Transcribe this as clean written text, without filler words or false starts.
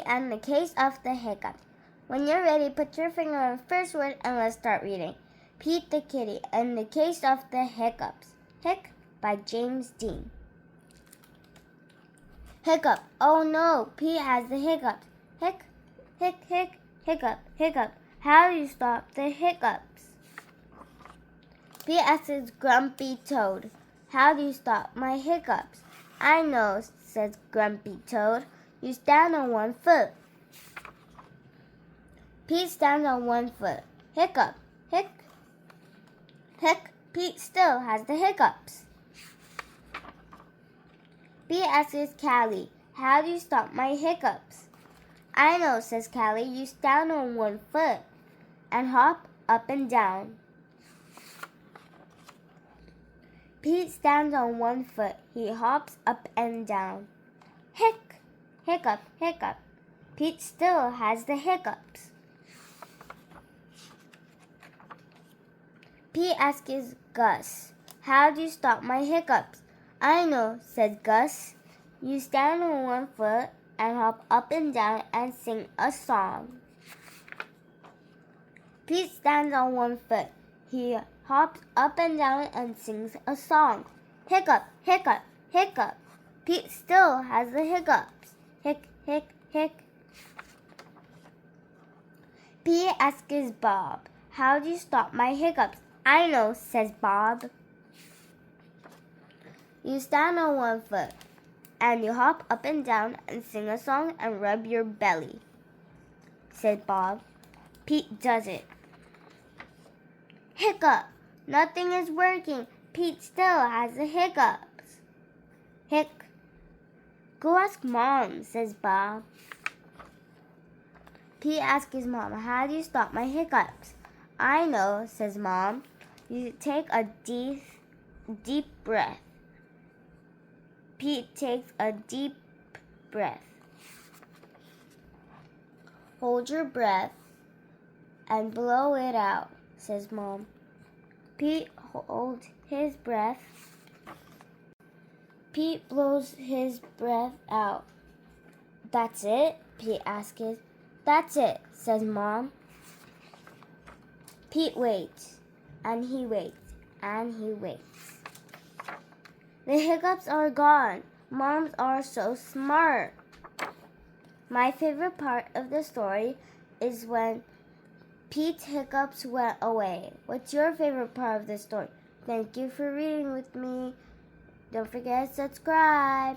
and the Case of the Hiccups. When you're ready, put your finger on the first word and let's start reading. Pete the Kitty and the Case of the Hiccups. Hic by James Dean. Hiccup. Oh no, Pete has the hiccups. Hic, hic, hic, hiccup, hiccup. How do you stop the hiccups? Pete asks Grumpy Toad. How do you stop my hiccups? I know, says Grumpy Toad. You stand on one foot. Pete stands on one foot. Hiccup, hic, hic. Pete still has the hiccups. Pete asks Callie, how do you stop my hiccups? I know, says Callie. You stand on one foot and hop up and down. Pete stands on one foot. He hops up and down. Hic, hiccup, hiccup. Pete still has the hiccups. Pete asks Gus, how do you stop my hiccups? I know, says Gus. You stand on one foot and hop up and down and sing a song. Pete stands on one foot. He hops up and down and sings a song. Hiccup, hiccup, hiccup. Pete still has the hiccups. Hic, hic, hic. Pete asks Bob, how do you stop my hiccups? I know, says Bob. You stand on one foot and you hop up and down and sing a song and rub your belly, said Bob. Pete does it. Hiccup! Nothing is working. Pete still has the hiccups. Hic. Go ask Mom, says Bob. Pete asks his mom, how do you stop my hiccups? I know, says Mom. You take a deep breath. Pete takes a deep breath. Hold your breath and blow it out, says Mom. Pete holds his breath. Pete blows his breath out. That's it? Pete asks. That's it, says Mom. Pete waits, and he waits, and he waits. The hiccups are gone. Moms are so smart. My favorite part of the story is when Pete's hiccups went away. What's your favorite part of the story? Thank you for reading with me. Don't forget to subscribe.